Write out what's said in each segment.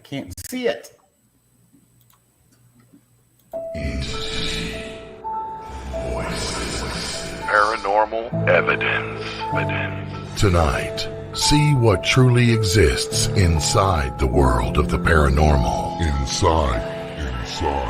can't see it. Paranormal Evidence. Tonight, see what truly exists inside the world of the paranormal. Inside.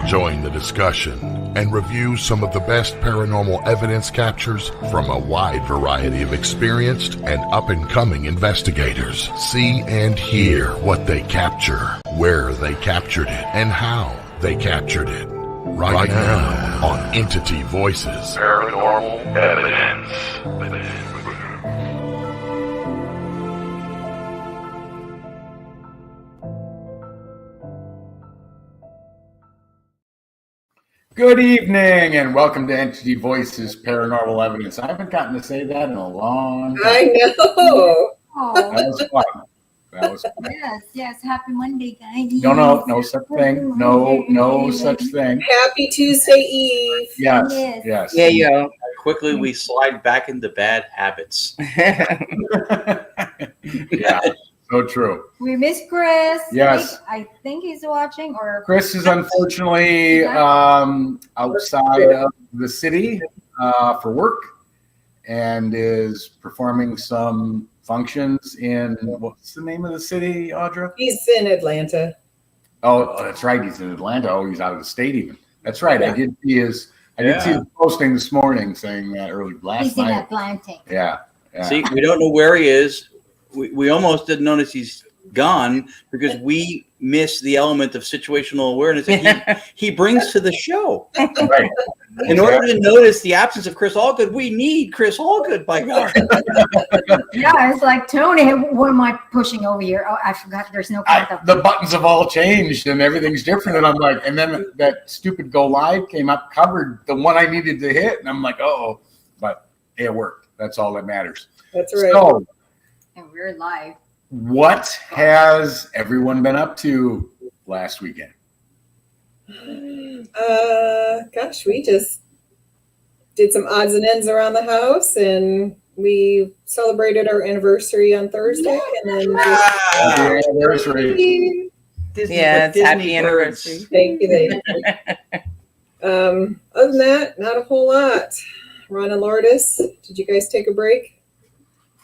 Join the discussion and review some of the best paranormal evidence captures from a wide variety of experienced and up-and-coming investigators. See and hear what they capture, where they captured it, and how they captured it. Right now on Entity Voices Paranormal Evidence. Good evening and welcome to Entity Voices Paranormal Evidence. I haven't gotten to say that in a long time. I know. That was fun. Yes. Happy Monday, guys. No such thing. No such thing. Happy Tuesday Eve. Yes. Yeah. Quickly, we slide back into bad habits. Yeah, so true. We miss Chris. Yes. I think he's watching. Or Chris is unfortunately outside of the city for work and is performing some functions in, what's the name of the city, Audra? He's in Atlanta. Oh, that's right. He's in Atlanta. Oh, he's out of the state even. That's right. Yeah. I did see his posting this morning saying that early last night. he's in Atlanta. Yeah. See, we don't know where he is. We almost didn't notice he's gone because we miss the element of situational awareness that he brings to the show. Right. In order to notice the absence of Chris Allgood, we need Chris Allgood, by God. Yeah, it's like, Tony, what am I pushing over here? Oh, I forgot there's no contact. The buttons have all changed and everything's different. And I'm like, and then that stupid go live came up, covered the one I needed to hit. And I'm like, oh, but it worked. That's all that matters. That's right. So, And we're live. what has everyone been up to last weekend? Gosh, we just did some odds and ends around the house, and we celebrated our anniversary on Thursday, and then Happy anniversary. Happy anniversary. Thank you. Other than that, not a whole lot. Ron and Lourdes, did you guys take a break?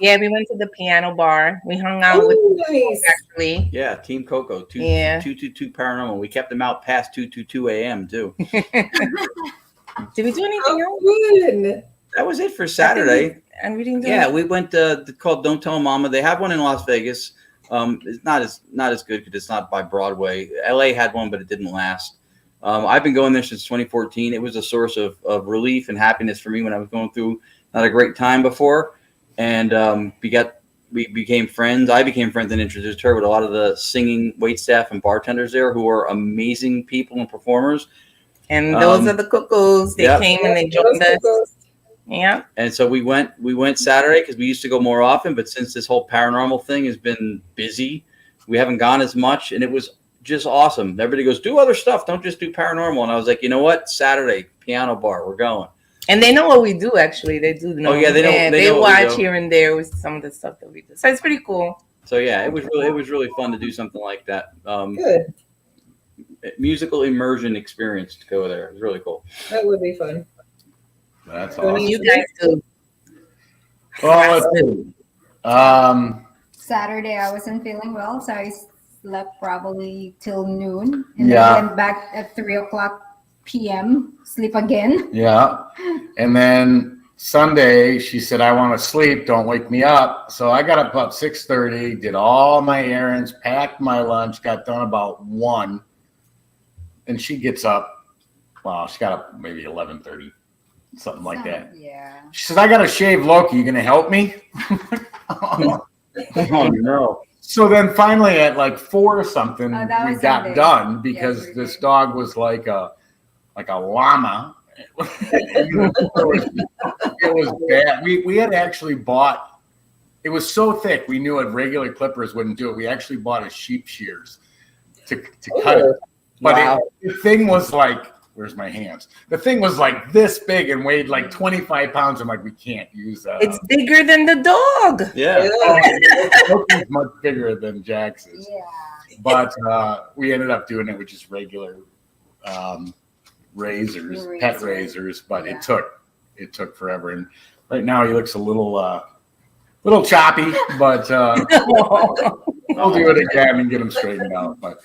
Yeah, we went to the piano bar. We hung out with nice. actually. Yeah, Team Coco, 222 Paranormal. We kept them out past 222 a.m. too. Did we do anything else? Good. That was it for Saturday. And we didn't do Yeah, we went called Don't Tell Mama. They have one in Las Vegas. It's not as good because it's not by Broadway. LA had one, but it didn't last. I've been going there since 2014. It was a source of relief and happiness for me when I was going through not a great time before. And we became friends. I became friends and introduced her with a lot of the singing waitstaff and bartenders there who are amazing people and performers. And those are the cuckoos. They came and they joined us. Yeah. And so we went Saturday because we used to go more often, but since this whole paranormal thing has been busy, we haven't gone as much. And it was just awesome. Everybody goes, do other stuff. Don't just do paranormal. And I was like, you know what? Saturday, piano bar, we're going. And they know what we do, actually. They do know. Oh, yeah, they know. They know watch here and there with some of the stuff that we do. So it's pretty cool. So yeah, it was really fun to do something like that. Good. Musical immersion experience to go there. It was really cool. That would be fun. That's What do awesome. You guys do. Saturday, I wasn't feeling well, so I slept probably till noon. And Yeah. then went back at 3:00 p.m., sleep again. Yeah. And then Sunday, she said, I want to sleep. Don't wake me up. So I got up about 6:30, did all my errands, packed my lunch, got done about 1. And she gets up. Well, she got up maybe 11:30, something like that. Yeah. She says, I got to shave Loki. You going to help me? Oh, no. So then finally at like 4 or something, we was got Sunday. done because Yesterday. this dog was like a llama. It was bad. We had actually bought, it was so thick we knew regular clippers wouldn't do it. We actually bought a sheep shears to cut it. But the thing was like, where's my hands? The thing was like this big and weighed like 25 pounds. I'm like, we can't use that. It's bigger than the dog. Yeah. Loki's much bigger than Jax is. Yeah. but we ended up doing it with just regular razors, pet razors. But it took forever. And right now he looks a little choppy, but we'll do it again and get him straightened out. But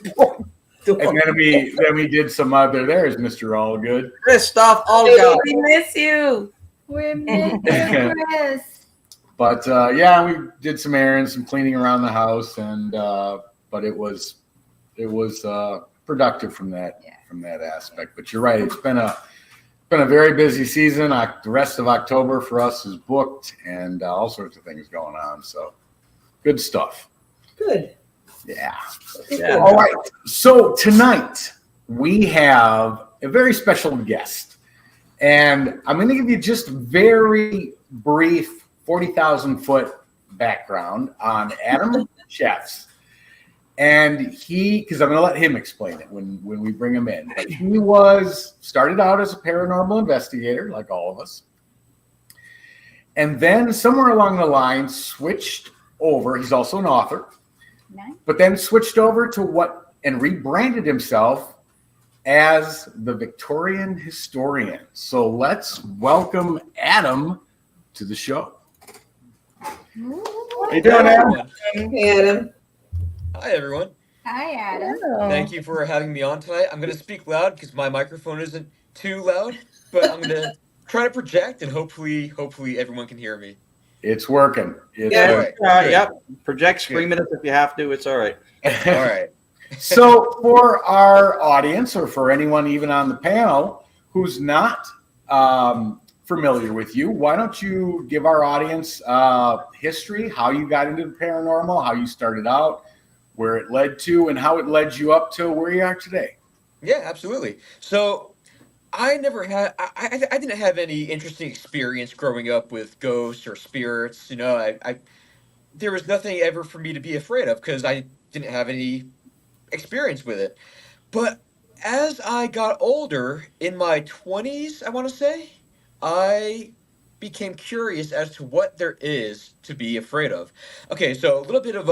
and then we did some other. There's Mr. Allgood, Christoph Allgood. We miss you. We miss you, Chris. But we did some errands, some cleaning around the house, and but it was productive from that aspect. But you're right; it's been a very busy season. The rest of October for us is booked, and all sorts of things going on. So good stuff. Good. Yeah. All right. So tonight we have a very special guest, and I'm going to give you just very brief 40,000-foot background on Adam Shefts. And because I'm going to let him explain it when we bring him in. But he started out as a paranormal investigator, like all of us. And then somewhere along the line switched over. He's also an author. Nice. But then switched over and rebranded himself as the Victorian Historian. So let's welcome Adam to the show. How you doing, Adam? Hey, Adam. Hi, everyone. Hi, Adam. Thank you for having me on tonight. I'm going to speak loud because my microphone isn't too loud, but I'm going to try to project, and hopefully everyone can hear me. It's working. Yep. Project, scream at us if you have to. It's all right. All right. So for our audience, or for anyone even on the panel who's not familiar with you, why don't you give our audience history, how you got into the paranormal, how you started out, where it led to, and how it led you up to where you are today. Yeah, absolutely. So I didn't have any interesting experience growing up with ghosts or spirits. There was nothing ever for me to be afraid of because I didn't have any experience with it. But as I got older, in my 20s, I want to say, I became curious as to what there is to be afraid of. Okay, so a little bit of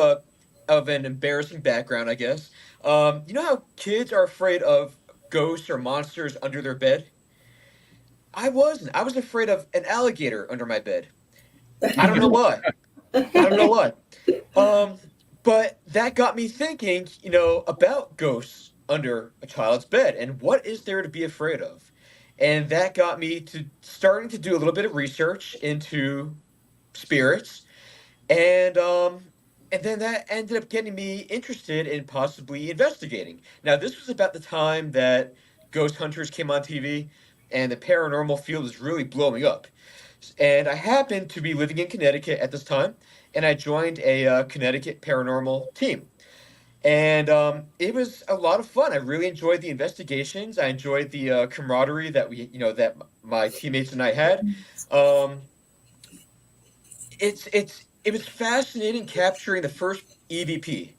an embarrassing background, I guess. You know how kids are afraid of ghosts or monsters under their bed? I wasn't. I was afraid of an alligator under my bed. I don't know why. But that got me thinking, about ghosts under a child's bed and what is there to be afraid of. And that got me to starting to do a little bit of research into spirits. And then that ended up getting me interested in possibly investigating. Now, this was about the time that Ghost Hunters came on TV and the paranormal field was really blowing up. And I happened to be living in Connecticut at this time, and I joined a Connecticut paranormal team. And it was a lot of fun. I really enjoyed the investigations. I enjoyed the camaraderie that that my teammates and I had. It was fascinating capturing the first EVP.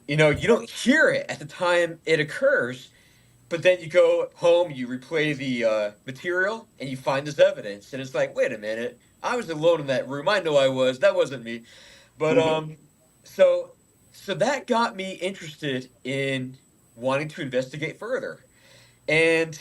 You don't hear it at the time it occurs, but then you go home, you replay the material, and you find this evidence, and it's like, wait a minute, I was alone in that room. I know I was. That wasn't me. But so that got me interested in wanting to investigate further. And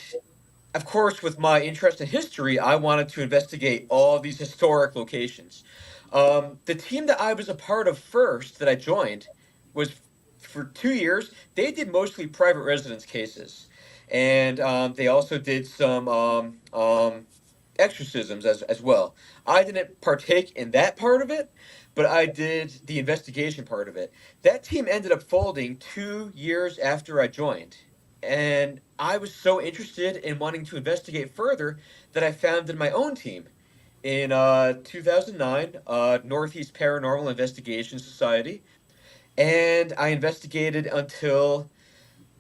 of course, with my interest in history, I wanted to investigate all these historic locations. The team that I was a part of first that I joined was for 2 years. They did mostly private residence cases. And they also did some exorcisms as well. I didn't partake in that part of it, but I did the investigation part of it. That team ended up folding 2 years after I joined. And I was so interested in wanting to investigate further that I founded my own team in 2009, Northeast Paranormal Investigations Society. And I investigated until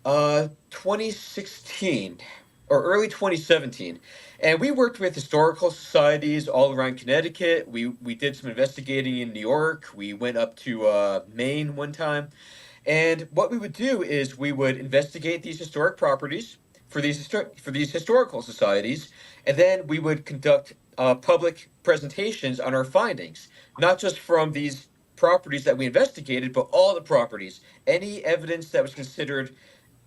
2016 or early 2017. And we worked with historical societies all around Connecticut. We did some investigating in New York. We went up to Maine one time. And what we would do is we would investigate these historic properties for these historical societies, and then we would conduct public presentations on our findings, not just from these properties that we investigated, but all the properties. Any evidence that was considered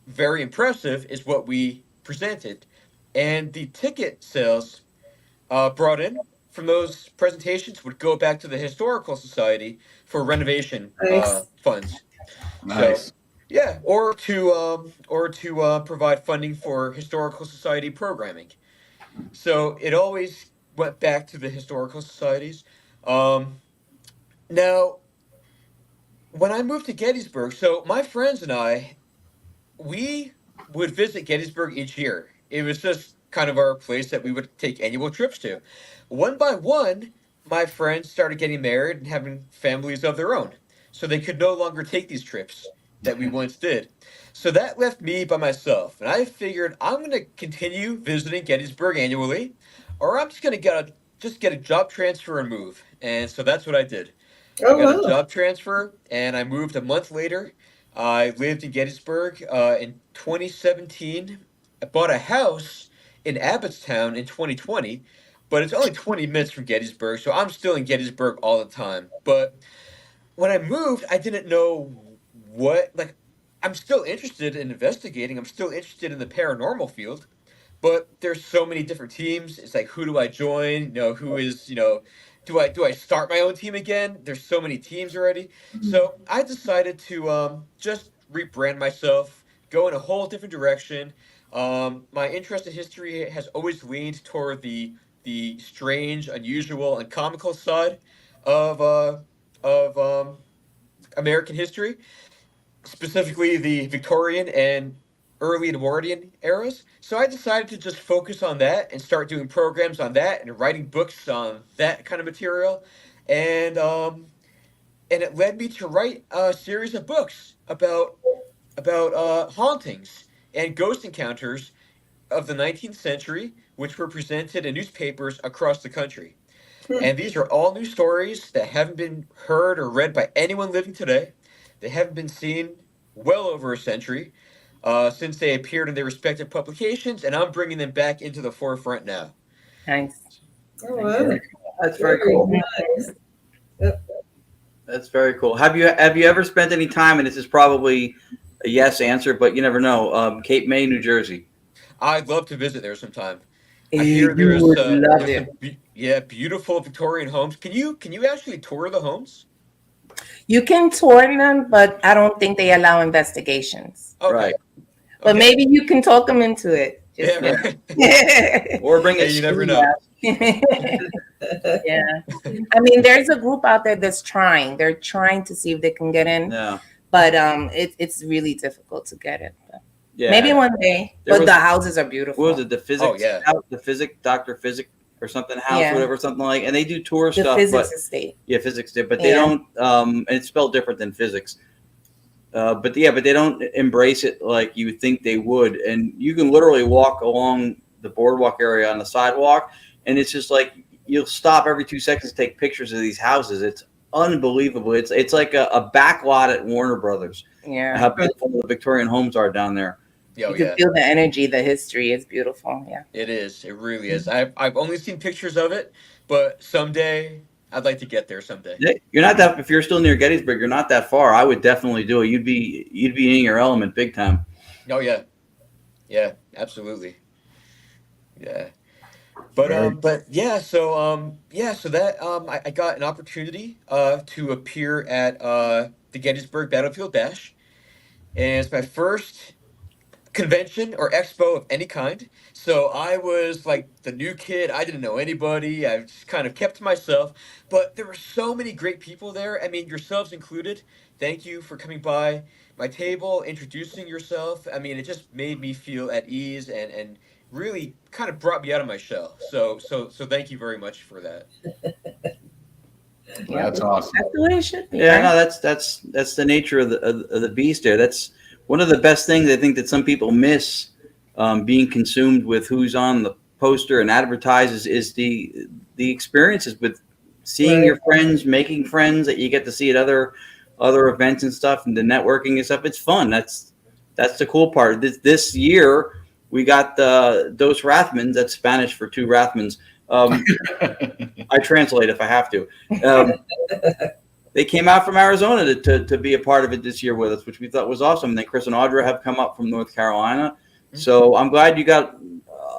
very impressive is what we presented. And the ticket sales brought in from those presentations would go back to the Historical Society for renovation Nice. funds. Nice. So, yeah, or to provide funding for Historical Society programming. So it always went back to the Historical Societies. Now, when I moved to Gettysburg, so my friends and I, we would visit Gettysburg each year. It was just kind of our place that we would take annual trips to. One by one, my friends started getting married and having families of their own. So they could no longer take these trips that we once did. So that left me by myself. And I figured I'm going to continue visiting Gettysburg annually, or I'm just going to get a job transfer and move. And so that's what I did. I Oh, got a wow. job transfer and I moved a month later. I lived in Gettysburg in 2017. I bought a house in Abbottstown in 2020, but it's only 20 minutes from Gettysburg, so I'm still in Gettysburg all the time. But when I moved, I didn't know like, I'm still interested in investigating, I'm still interested in the paranormal field, but there's so many different teams. It's like, who do I join? Who is, do I start my own team again? There's so many teams already. So I decided to just rebrand myself, go in a whole different direction. My interest in history has always leaned toward the strange, unusual, and comical side of American history, specifically the Victorian and early Edwardian eras. So I decided to just focus on that and start doing programs on that and writing books on that kind of material. And it led me to write a series of books about hauntings and ghost encounters of the 19th century, which were presented in newspapers across the country. And these are all new stories that haven't been heard or read by anyone living today. They haven't been seen well over a century since they appeared in their respective publications, and I'm bringing them back into the forefront now. Nice. Oh, wow. That's very cool. Nice. Yep. That's very cool. Have you ever spent any time, and this is probably a yes answer, but you never know, Cape May, New Jersey? I'd love to visit there sometime. I You hear there's would love some beautiful Victorian homes. Can you actually tour the homes? You can tour them, but I don't think they allow investigations. Okay. Right. But Okay. maybe you can talk them into it. Yeah, right. Or bring Hey, a you never ski know. mask. Yeah. I mean, there's a group out there that's trying. They're trying to see if they can get in, Yeah. but it's really difficult to get it. Yeah. Maybe one day. There But was- the houses are beautiful. What was it? The physics? Oh, yeah. House, the physics, Dr. Physics or something house, Yeah. whatever, something like. And they do tour The stuff, physics but estate. yeah, physics did, but they Yeah. don't. And it's spelled different than physics. But they don't embrace it like you would think they would. And you can literally walk along the boardwalk area on the sidewalk, and it's just like you'll stop every 2 seconds to take pictures of these houses. It's unbelievable. It's like a back lot at Warner Brothers. Yeah. How beautiful the Victorian homes are down there. Oh, You can yeah. feel the energy, the history. It's beautiful. Yeah. It is. It really is. I've only seen pictures of it, but someday I'd like to get there someday. Yeah, you're not that. If you're still near Gettysburg, you're not that far. I would definitely do it. You'd be in your element big time. Oh yeah. Yeah, absolutely. Yeah. But yeah, so that I got an opportunity to appear at the Gettysburg Battlefield Bash. And it's my first convention or expo of any kind. So I was like the new kid. I didn't know anybody. I just kind of kept to myself. But there were so many great people there. I mean, yourselves included. Thank you for coming by my table, introducing yourself. I mean, it just made me feel at ease and really kind of brought me out of my shell. So thank you very much for that. Yeah. That's awesome. That's the way it should be. Yeah, right? no, that's the nature of the beast there. That's one of the best things I think that some people miss, being consumed with who's on the poster and advertises, is the experiences with seeing your friends, making friends that you get to see at other events and stuff, and the networking and stuff. It's fun. That's the cool part. This year we got the Dos Rathmans. That's Spanish for two Rathmans. I translate if I have to. they came out from Arizona to be a part of it this year with us, which we thought was awesome. And then Chris and Audra have come up from North Carolina. So I'm glad you got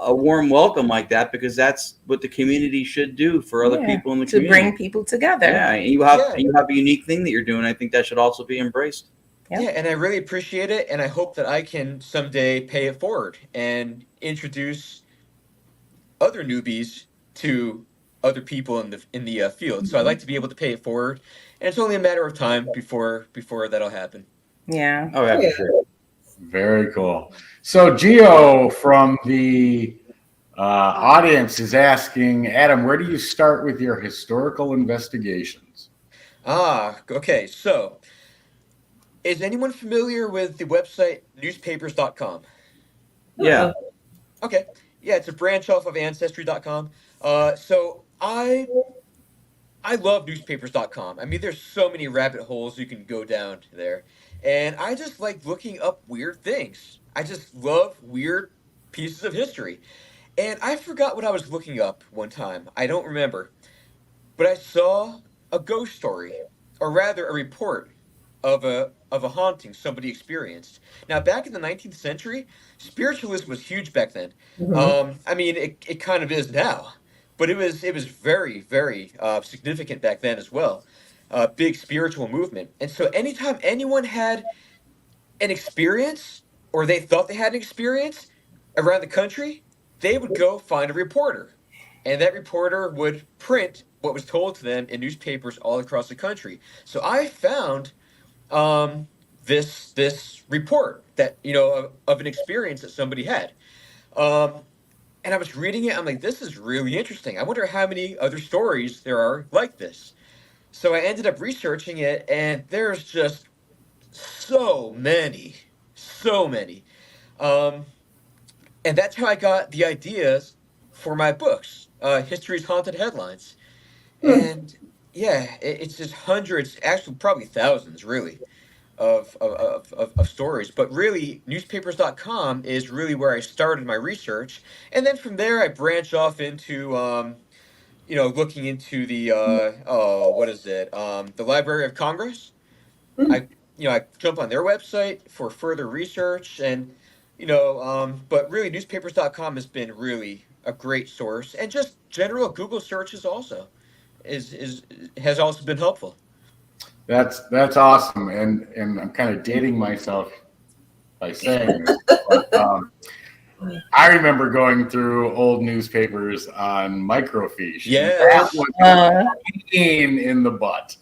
a warm welcome like that, because that's what the community should do for other people in the community. To bring people together. Yeah, and you have a unique thing that you're doing. I think that should also be embraced. Yeah, and I really appreciate it, and I hope that I can someday pay it forward and introduce other newbies to other people in the field. So I'd like to be able to pay it forward, and it's only a matter of time before that'll happen. Yeah. Oh, yeah, for sure. Very cool. So Gio from the audience is asking, Adam, where do you start with your historical investigations? Okay. So, is anyone familiar with the website newspapers.com? Yeah. Okay. Yeah, it's a branch off of ancestry.com. So I love newspapers.com. I mean, there's so many rabbit holes you can go down there. And I just like looking up weird things. I just love weird pieces of history. And I forgot what I was looking up one time. I don't remember. But I saw a ghost story, or rather a report of a haunting somebody experienced. Now, back in the 19th century, spiritualism was huge back then. I mean, it kind of is now, but it was very, very significant back then as well. Big spiritual movement. And so anytime anyone had an experience, or they thought they had an experience around the country, they would go find a reporter. And that reporter would print what was told to them in newspapers all across the country. So I found this report that, of an experience that somebody had. And I was reading it. I'm like, this is really interesting. I wonder how many other stories there are like this. So I ended up researching it, and there's just so many. And that's how I got the ideas for my books, History's Haunted Headlines. And yeah, it's just hundreds, actually probably thousands, really, of stories. But really, newspapers.com is really where I started my research. And then from there, I branch off into, looking into the, the Library of Congress. I jump on their website for further research, and, but really, newspapers.com has been really a great source. And just general Google searches also has also been helpful. That's awesome, and I'm kind of dating myself by saying this, but, I remember going through old newspapers on microfiche. Yeah, that was a pain in the butt,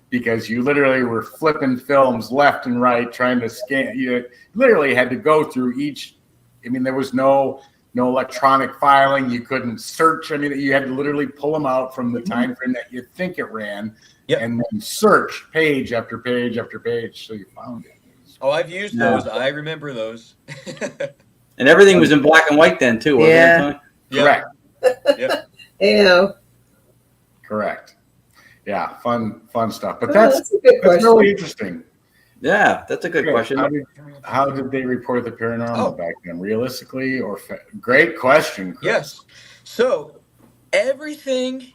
because you literally were flipping films left and right, trying to scan. You literally had to go through each. I mean, there was no electronic filing. You couldn't search. I mean, you had to literally pull them out from the time frame that you think it ran, and then search page after page after page so you found it. Oh, I've used those. I remember those. And everything was in black and white then too, wasn't it, Tony? Correct. Yeah. Correct. Yeah, fun stuff. But that's a good question. Really interesting. Yeah, that's a good question. How did they report the paranormal back then? Realistically, or great question, Chris. Yes. So everything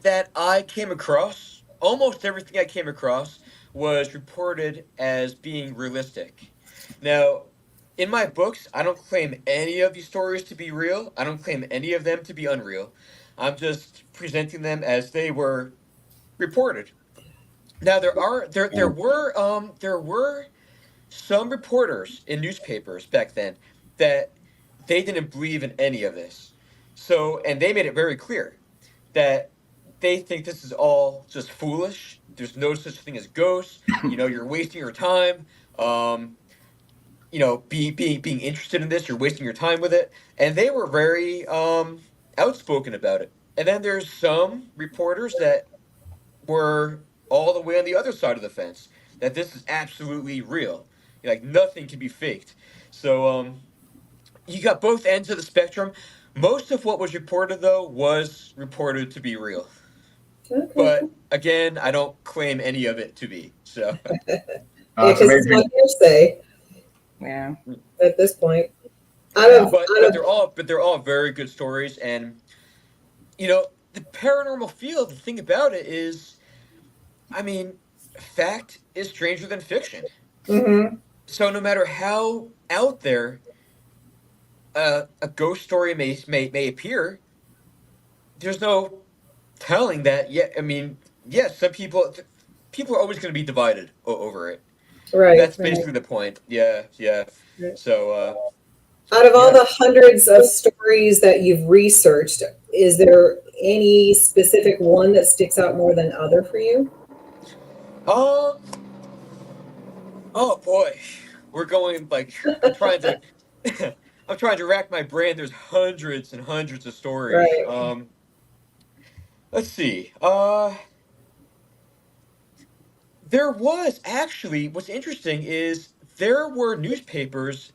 that I came across, almost everything I came across, was reported as being realistic. Now, in my books, I don't claim any of these stories to be real. I don't claim any of them to be unreal. I'm just presenting them as they were reported. Now, there were some reporters in newspapers back then that they didn't believe in any of this. So, and they made it very clear that they think this is all just foolish. There's no such thing as ghosts. You're wasting your time. Being interested in this, you're wasting your time with it. And they were very outspoken about it. And then there's some reporters that were all the way on the other side of the fence, that this is absolutely real. Like, nothing can be faked. So you got both ends of the spectrum. Most of what was reported, though, was reported to be real. Okay. But again, I don't claim any of it to be. So because it's not hearsay. Yeah. At this point, but they're all very good stories, and the paranormal field. The thing about it is, I mean, fact is stranger than fiction. Mm-hmm. So no matter how out there a ghost story may appear, there's no telling that. Yeah, I mean, yes, some people are always going to be divided over it. Right, That's right, basically the point. Yeah, yeah. right. So Out of all yeah. the hundreds of stories that you've researched, is there any specific one that sticks out more than other for you? Um. Oh boy, we're going like I'm trying to. I'm trying to rack my brain. There's hundreds and hundreds of stories. Right. Let's see. There was actually, what's interesting is there were newspapers,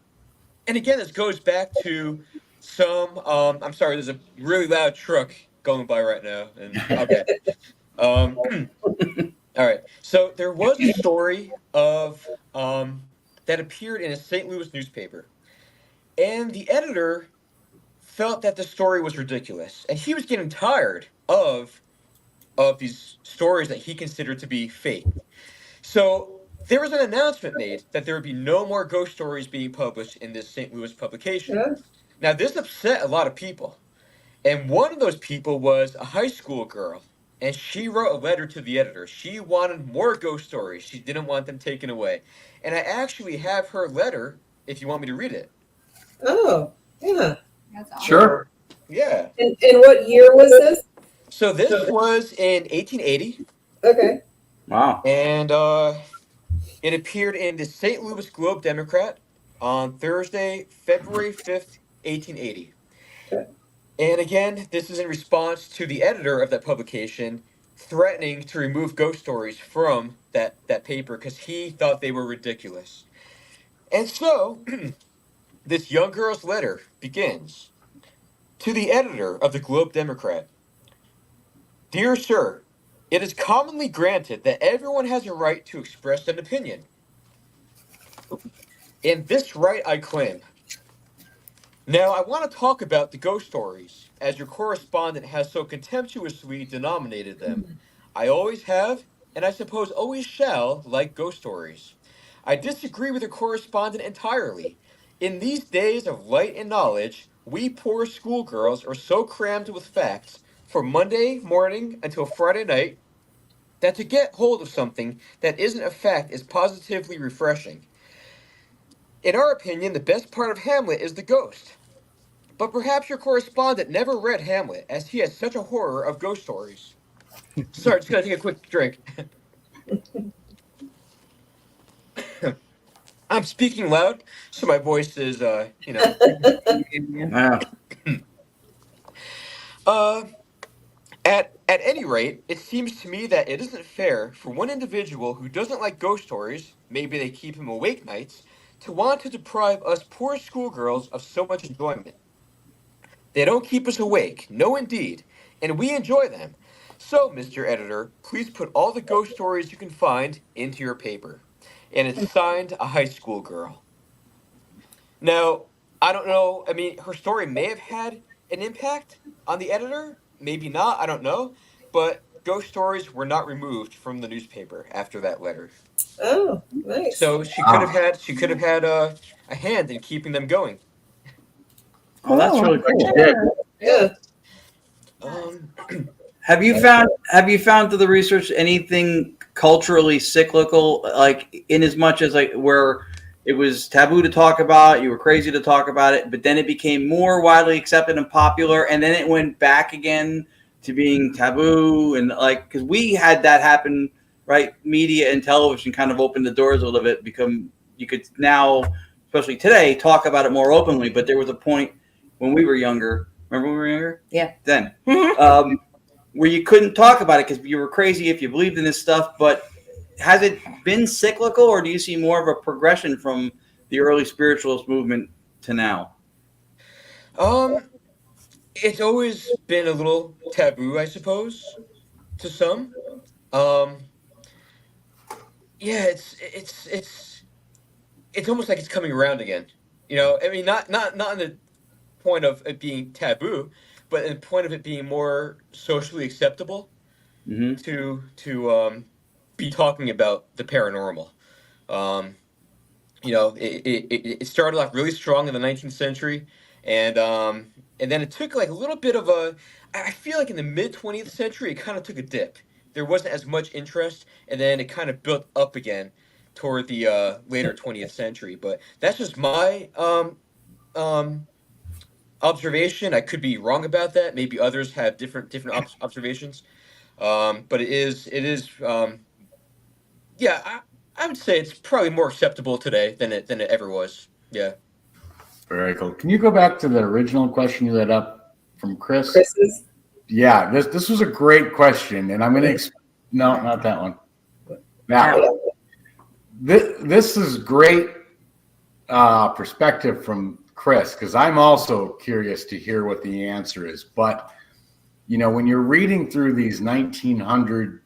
and again, this goes back to some. I'm sorry, there's a really loud truck going by right now, and okay. Um, all right. So there was a story of that appeared in a St. Louis newspaper, and the editor felt that the story was ridiculous, and he was getting tired of these stories that he considered to be fake. So there was an announcement made that there would be no more ghost stories being published in this St. Louis publication. Yeah. Now, this upset a lot of people. And one of those people was a high school girl. And she wrote a letter to the editor. She wanted more ghost stories. She didn't want them taken away. And I actually have her letter if you want me to read it. Oh, yeah. That's awesome. Sure. Yeah. And what year was this? So this was in 1880. Okay. Wow. And it appeared in the St. Louis Globe Democrat on Thursday, February 5th, 1880. Okay. And again, this is in response to the editor of that publication threatening to remove ghost stories from that paper because he thought they were ridiculous. And so, this young girl's letter begins to the editor of the Globe Democrat. Dear Sir, it is commonly granted that everyone has a right to express an opinion. And this right I claim. Now, I want to talk about the ghost stories, as your correspondent has so contemptuously denominated them. I always have, and I suppose always shall, like ghost stories. I disagree with your correspondent entirely. In these days of light and knowledge, we poor schoolgirls are so crammed with facts from Monday morning until Friday night that to get hold of something that isn't a fact is positively refreshing. In our opinion, the best part of Hamlet is the ghost. But perhaps your correspondent never read Hamlet, as he has such a horror of ghost stories. Sorry, just gotta take a quick drink. I'm speaking loud, so my voice is, Wow. At any rate, it seems to me that it isn't fair for one individual who doesn't like ghost stories, maybe they keep him awake nights, to want to deprive us poor schoolgirls of so much enjoyment. They don't keep us awake, no indeed, and we enjoy them. So, Mr. Editor, please put all the ghost stories you can find into your paper. And it's signed a high school girl. Now, I don't know, I mean, her story may have had an impact on the editor, maybe not, I don't know, but ghost stories were not removed from the newspaper after that letter. Oh, nice. So she could have had a hand in keeping them going. Oh, that's really cool. Yeah. Have you found through the research anything culturally cyclical, like in as much as like where it was taboo to talk about, you were crazy to talk about it, but then it became more widely accepted and popular, and then it went back again to being taboo, and like because we had that happen, right? Media and television kind of opened the doors a little bit. You could now, especially today, talk about it more openly, but there was a point when we were younger. Remember when we were younger? Yeah. Then. Where you couldn't talk about it because you were crazy if you believed in this stuff. But has it been cyclical, or do you see more of a progression from the early spiritualist movement to now? It's always been a little taboo, I suppose, to some. Yeah, it's almost like it's coming around again. You know, I mean, not in the point of it being taboo, but in the point of it being more socially acceptable Mm-hmm. to be talking about the paranormal. It started off really strong in the 19th century, and then it took like a little bit of a. I feel like in the mid 20th century, it kind of took a dip. There wasn't as much interest, and then it kind of built up again toward the later 20th century. But that's just my observation. I could be wrong about that. Maybe others have different observations. But yeah. I would say it's probably more acceptable today than it ever was. Yeah. Very cool. Can you go back to the original question you let up from Chris? Chris's. Yeah, this was a great question, and I'm going to no, not that one. Now, this is great perspective from Chris, because I'm also curious to hear what the answer is. But when you're reading through these 1900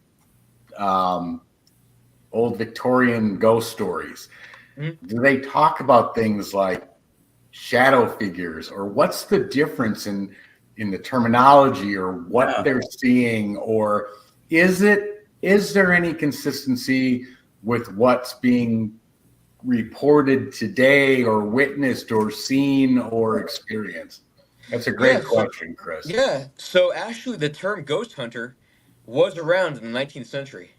old Victorian ghost stories, do they talk about things like shadow figures, or what's the difference in the terminology, or what they're seeing, or is there any consistency with what's being reported today, or witnessed, or seen, or experienced? That's a great question, Chris. Yeah. So actually, the term ghost hunter was around in the 19th century.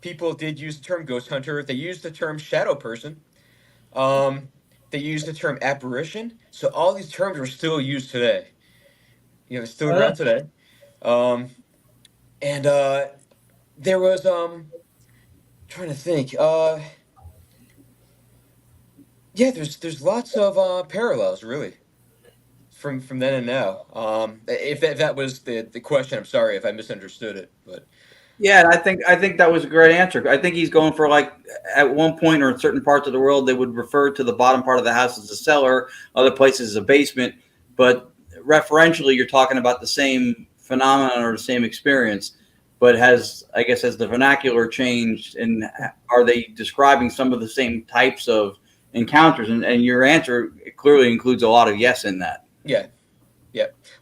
People did use the term ghost hunter. They used the term shadow person. They used the term apparition. So all these terms are still used today. They're still around today. And there was trying to think. Yeah, there's lots of parallels really from then and now. If that was the question, I'm sorry if I misunderstood it, but. Yeah, and I think that was a great answer. I think he's going for, like, at one point or in certain parts of the world, they would refer to the bottom part of the house as a cellar, other places as a basement. But referentially, you're talking about the same phenomenon or the same experience, but has the vernacular changed, and are they describing some of the same types of encounters? And your answer clearly includes a lot of yes in that. Yeah.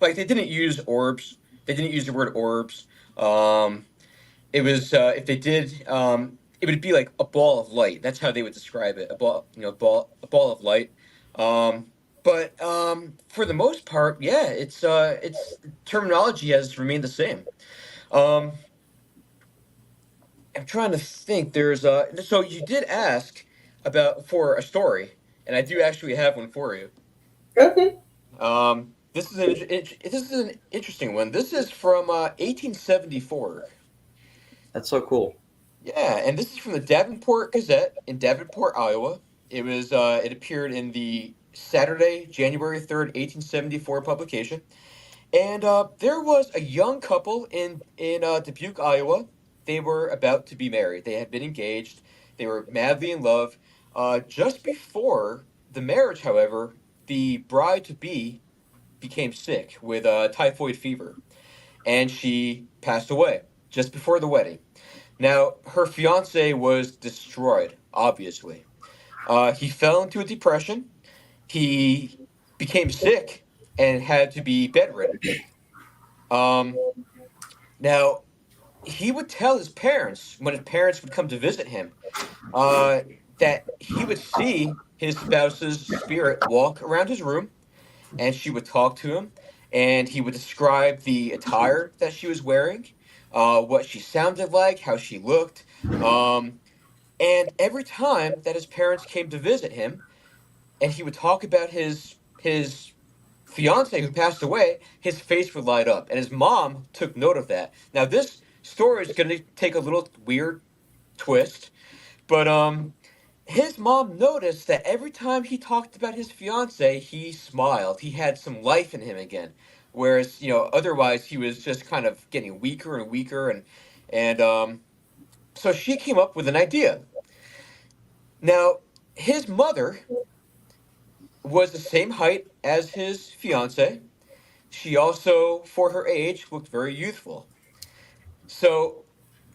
Like, they didn't use orbs. They didn't use the word orbs. It was if they did, it would be like a ball of light. That's how they would describe it. A ball of light. But for the most part, yeah, it's terminology has remained the same. I'm trying to think. There's so you did ask for a story, and I do actually have one for you. Okay. This is an interesting one. This is from 1874. That's so cool. Yeah, and this is from the Davenport Gazette in Davenport, Iowa. It appeared in the Saturday, January 3rd, 1874 publication. And there was a young couple in Dubuque, Iowa. They were about to be married. They had been engaged. They were madly in love. Just before the marriage, however, the bride-to-be became sick with typhoid fever, and she passed away just before the wedding. Now, her fiance was destroyed, obviously. He fell into a depression. He became sick and had to be bedridden. Now, he would tell his parents, when his parents would come to visit him, that he would see his spouse's spirit walk around his room, and she would talk to him, and he would describe the attire that she was wearing, what she sounded like, how she looked. And every time that his parents came to visit him, and he would talk about his fiance who passed away, his face would light up, and his mom took note of that. Now, this story is going to take a little weird twist, but his mom noticed that every time he talked about his fiance, he smiled. He had some life in him again, whereas otherwise he was just kind of getting weaker and weaker, and so she came up with an idea. Now, his mother was the same height as his fiance. She also, for her age, looked very youthful. So,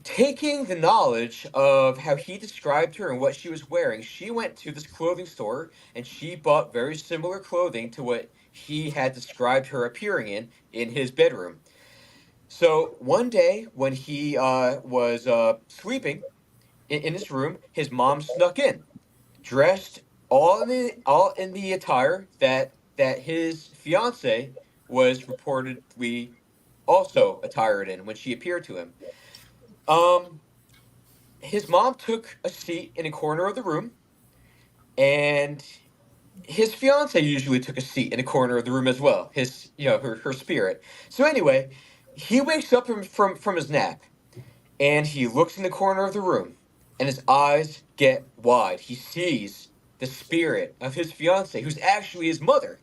taking the knowledge of how he described her and what she was wearing, she went to this clothing store and she bought very similar clothing to what he had described her appearing in his bedroom. So one day when he was sleeping in his room, his mom snuck in, dressed all in the attire that his fiance was reportedly also attired in when she appeared to him. Um, his mom took a seat in a corner of the room, and his fiance usually took a seat in a corner of the room as well. His, her spirit. So anyway, he wakes up from his nap, and he looks in the corner of the room, and his eyes get wide. He sees the spirit of his fiance, who's actually his mother.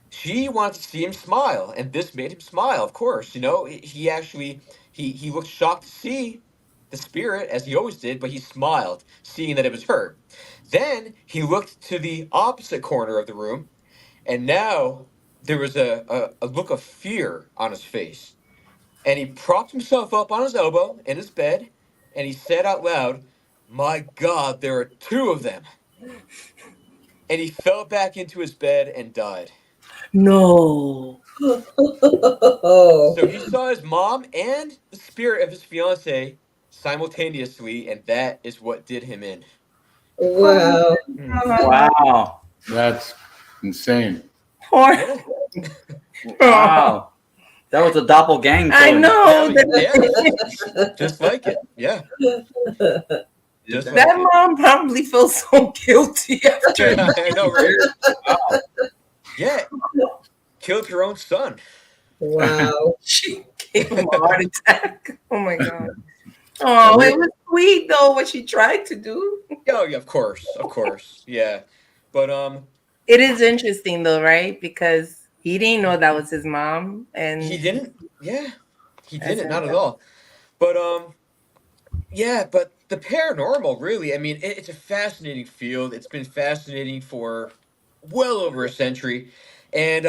She wanted to see him smile, and this made him smile. Of course, he actually he looked shocked to see the spirit as he always did, but he smiled, seeing that it was her. Then he looked to the opposite corner of the room, and now there was a look of fear on his face. And he propped himself up on his elbow in his bed, and he said out loud, "My God, there are two of them." And he fell back into his bed and died. No. So he saw his mom and the spirit of his fiance simultaneously, and that is what did him in. Wow. Wow. That's insane. Poor. Yeah. Wow. That was a doppelganger. I know. Yeah, just like it. Yeah. Just like That it. mom probably feels so guilty after Yeah, I know, right? Yeah. Killed her own son. Wow. she gave him a heart attack. Oh my God. Oh, it was sweet though what she tried to do. Oh, yeah, of course. Yeah. But It is interesting though, right? Because he didn't know that was his mom, and he didn't. Yeah. He That's didn't, not at incredible. all. But yeah, but the paranormal, really, I mean, it's a fascinating field. It's been fascinating for well over a century, and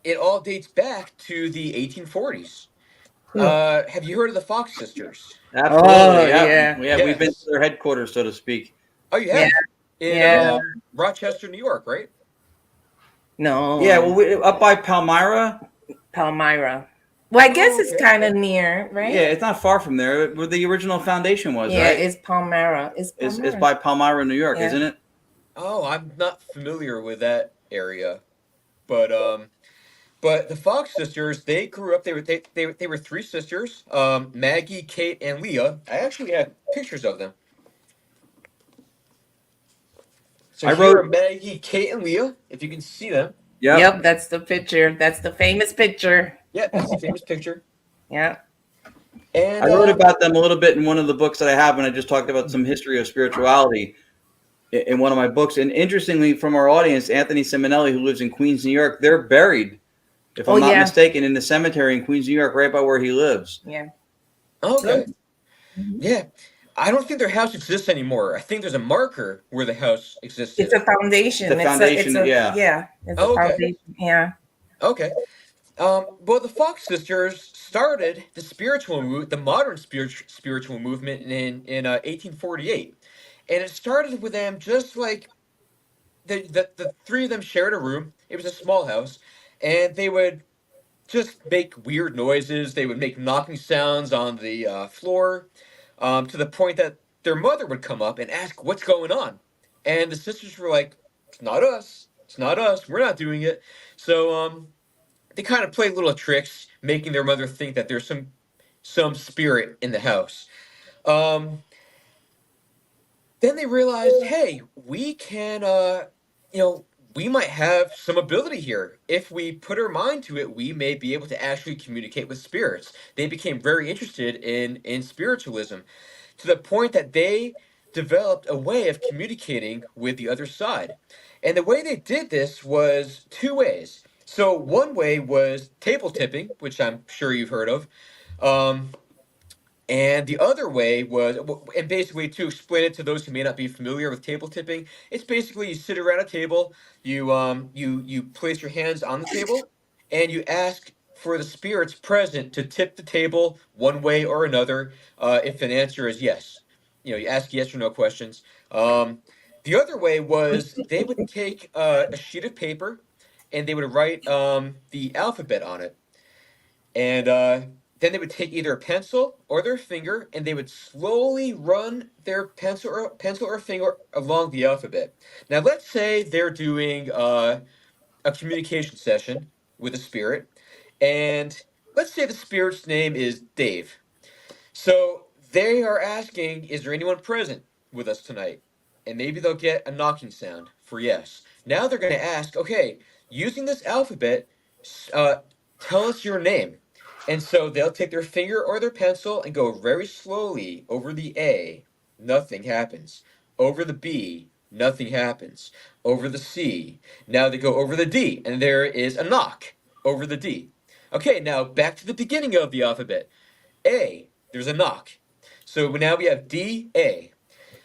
it all dates back to the 1840s. Have you heard of the Fox sisters? Absolutely. Oh, Yeah. yeah. We've been Yes. to their headquarters, so to speak. Oh, you have? In Yeah. Rochester, New York, right? No. Yeah, well, up by Palmyra. Palmyra. Well, I guess it's Okay. kind of near, right? Yeah, it's not far from there, where the original foundation was, Yeah, right? it's Palmyra. It's It's Palmyra. by Palmyra, New York, Yeah. isn't it? Oh, I'm not familiar with that area, but the Fox sisters, they grew up. They were three sisters, Maggie, Kate, and Leah. I actually have pictures of them. So I here are wrote- Maggie, Kate, and Leah. If you can see them. Yep, that's the picture. That's the famous picture. Yeah, that's the famous picture. Yeah. And I wrote about them a little bit in one of the books that I have, and I just talked about some history of spirituality in one of my books. And interestingly, from our audience, Anthony Simonelli, who lives in Queens, New York, they're buried, if I'm not mistaken, in the cemetery in Queens, New York, right by where he lives. Yeah. Okay. Yeah. I don't think their house exists anymore. I think there's a marker where the house existed. It's a foundation. The foundation, yeah. Yeah. It's a Oh, okay. foundation. Yeah. Okay. Well, the Fox sisters started the modern spiritual movement in 1848, and it started with them just like the three of them shared a room. It was a small house, and they would just make weird noises. They would make knocking sounds on the floor, to the point that their mother would come up and ask, "What's going on?" And the sisters were like, "It's not us. It's not us. We're not doing it." So they kind of play little tricks, making their mother think that there's some spirit in the house. Um, then they realized, hey, we can, we might have some ability here. If we put our mind to it, we may be able to actually communicate with spirits. They became very interested in spiritualism, to the point that they developed a way of communicating with the other side. And the way they did this was two ways. So one way was table tipping, which I'm sure you've heard of. Um, and the other way was, and basically to explain it to those who may not be familiar with table tipping, it's basically you sit around a table, you place your hands on the table, and you ask for the spirits present to tip the table one way or another, if an answer is yes. You ask yes or no questions. The other way was they would take a sheet of paper, and they would write the alphabet on it, and then they would take either a pencil or their finger, and they would slowly run their pencil or finger along the alphabet. Now, let's say they're doing a communication session with a spirit, and let's say the spirit's name is Dave. So they are asking, is there anyone present with us tonight? And maybe they'll get a knocking sound for yes. Now they're going to ask, okay, using this alphabet, uh, tell us your name. And so they'll take their finger or their pencil and go very slowly over the A. Nothing happens. Over the B. Nothing happens. Over the C. Now they go over the D, and there is a knock over the D. Okay, now back to the beginning of the alphabet. A, there's a knock. So now we have D, A.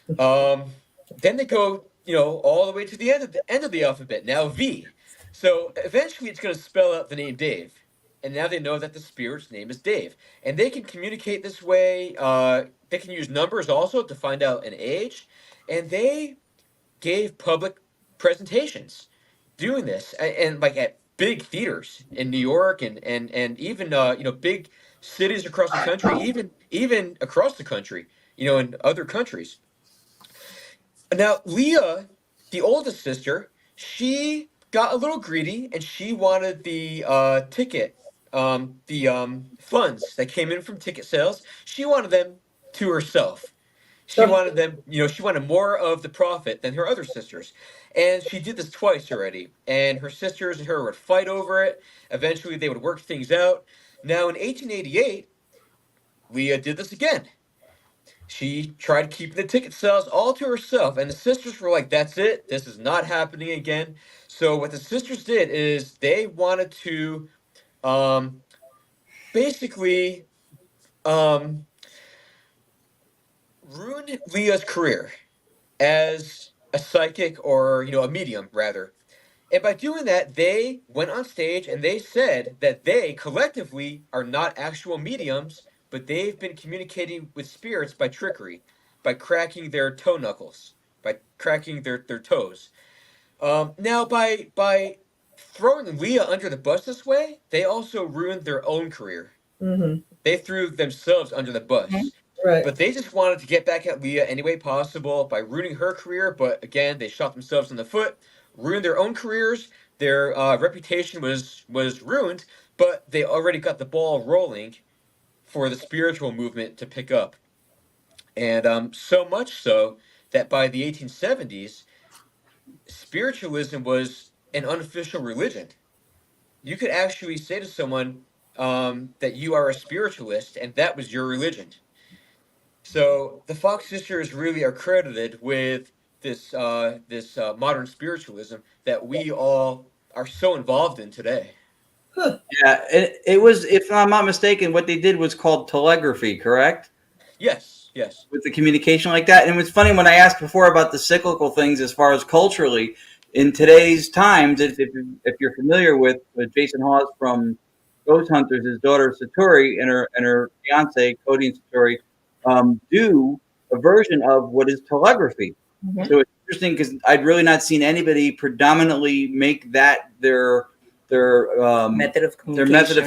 Then they go, all the way to the end of the alphabet. Now V. So eventually it's going to spell out the name Dave. And now they know that the spirit's name is Dave. And they can communicate this way. They can use numbers also to find out an age. And they gave public presentations doing this, and like at big theaters in New York, and even big cities across the country, even across the country, in other countries. Now Leah, the oldest sister, she got a little greedy, and she wanted the funds that came in from ticket sales. She wanted them to herself. She wanted them, she wanted more of the profit than her other sisters. And she did this twice already. And her sisters and her would fight over it. Eventually, they would work things out. Now, in 1888, Leah did this again. She tried keeping the ticket sales all to herself. And the sisters were like, that's it. This is not happening again. So, what the sisters did is they wanted to basically ruin Leah's career as a psychic, or a medium rather. And by doing that, they went on stage and they said that they collectively are not actual mediums, but they've been communicating with spirits by trickery, by cracking their toe knuckles, by cracking their toes. Now, by throwing Leah under the bus this way, they also ruined their own career. Mm-hmm. They threw themselves under the bus. Right. But they just wanted to get back at Leah any way possible by ruining her career. But again, they shot themselves in the foot, ruined their own careers. Their reputation was ruined, but they already got the ball rolling for the spiritual movement to pick up. And so much so that by the 1870s, spiritualism was an unofficial religion. You could actually say to someone that you are a spiritualist, and that was your religion. So the Fox sisters really are credited with this modern spiritualism that we all are so involved in today. Yeah, it was, if I'm not mistaken, what they did was called telegraphy, correct? Yes. With the communication like that. And it was funny when I asked before about the cyclical things as far as culturally, in today's times, if you're familiar with Jason Hawes from Ghost Hunters, his daughter Satori and her fiance Cody and Satori do a version of what is telegraphy. Mm-hmm. So it's interesting because I'd really not seen anybody predominantly make that their method of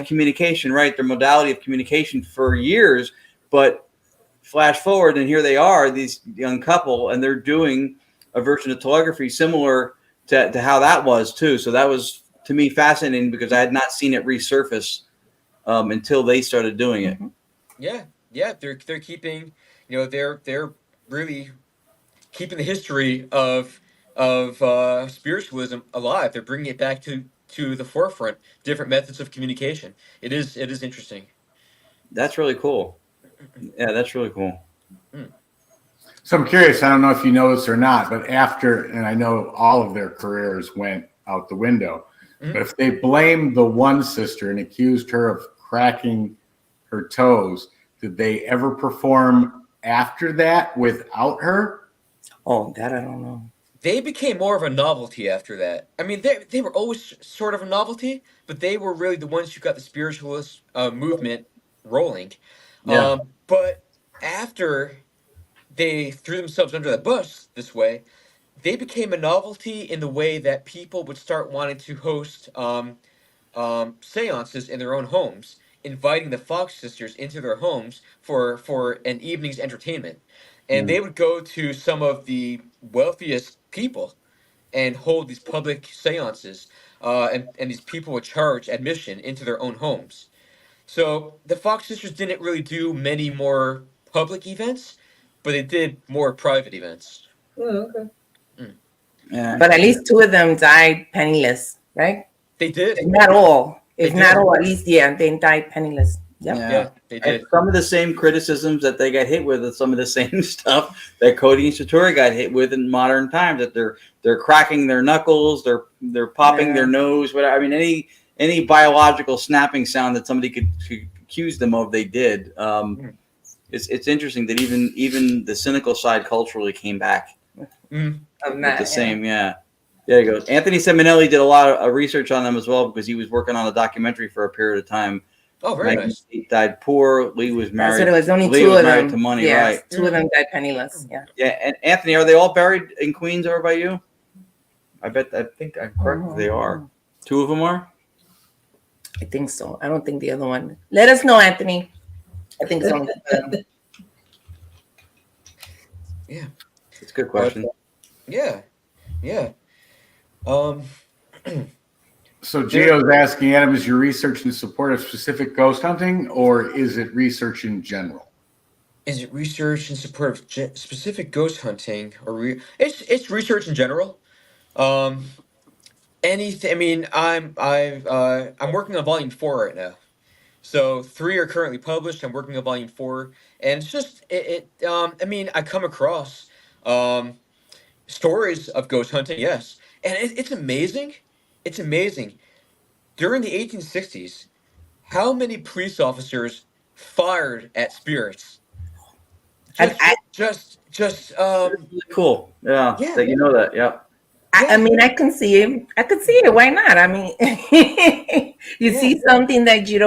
communication, right? Their modality of communication for years. But flash forward, and here they are, these young couple, and they're doing a version of telegraphy similar to how that was too. So that was, to me, fascinating because I had not seen it resurface until they started doing it. Mm-hmm. Yeah, they're keeping, they're really keeping the history of spiritualism alive. They're bringing it back to the forefront. Different methods of communication. It is interesting. That's really cool. Yeah, that's really cool. So I'm curious, I don't know if you know this or not, but and I know all of their careers went out the window, but if they blamed the one sister and accused her of cracking her toes, did they ever perform after that without her? Oh, that I don't know. They became more of a novelty after that. I mean, they were always sort of a novelty, but they were really the ones who got the spiritualist movement rolling. Yeah. But after they threw themselves under the bus this way, they became a novelty in the way that people would start wanting to host seances in their own homes, inviting the Fox sisters into their homes for an evening's entertainment. And they would go to some of the wealthiest people and hold these public seances, and these people would charge admission into their own homes. So the Fox sisters didn't really do many more public events, but they did more private events. Oh, okay. Yeah. But at least two of them died penniless, right? They did. If not all. If They not did. all, at least, yeah, they died penniless. Yep. Yeah, they And did. some of the same criticisms that they got hit with are some of the same stuff that Cody and Satori got hit with in modern times. That they're cracking their knuckles, they're popping their nose. Whatever. I mean, any biological snapping sound that somebody could accuse them of, they did. It's interesting that even the cynical side culturally came back with the same. Yeah. There you go. Anthony Seminelli did a lot of research on them as well because he was working on a documentary for a period of time. Oh, very nice. He died poor. Lee was married. So there was only Lee two was of married them. to money, Yes, right? two of them died penniless. Yeah. Yeah, and Anthony, are they all buried in Queens over by you? I think I'm correct. They are. Two of them are. I think so. I don't think the other one. Let us know, Anthony. I think it's only two of them. Yeah. It's a good question. Yeah. So Gio's asking, Adam, is your research in support of specific ghost hunting, or is it research in general? Is it research in support of specific ghost hunting, or it's research in general? Anything. I mean, I'm working on volume 4 right now. So 3 are currently published. I'm working on volume 4, and it's just I mean, I come across stories of ghost hunting, yes, and it's amazing. It's amazing. During the 1860s, how many police officers fired at spirits? Just Really cool. Yeah. Yeah. That you know that. Yeah. I mean, I can see it. I could see it. Why not? I mean, you see something that you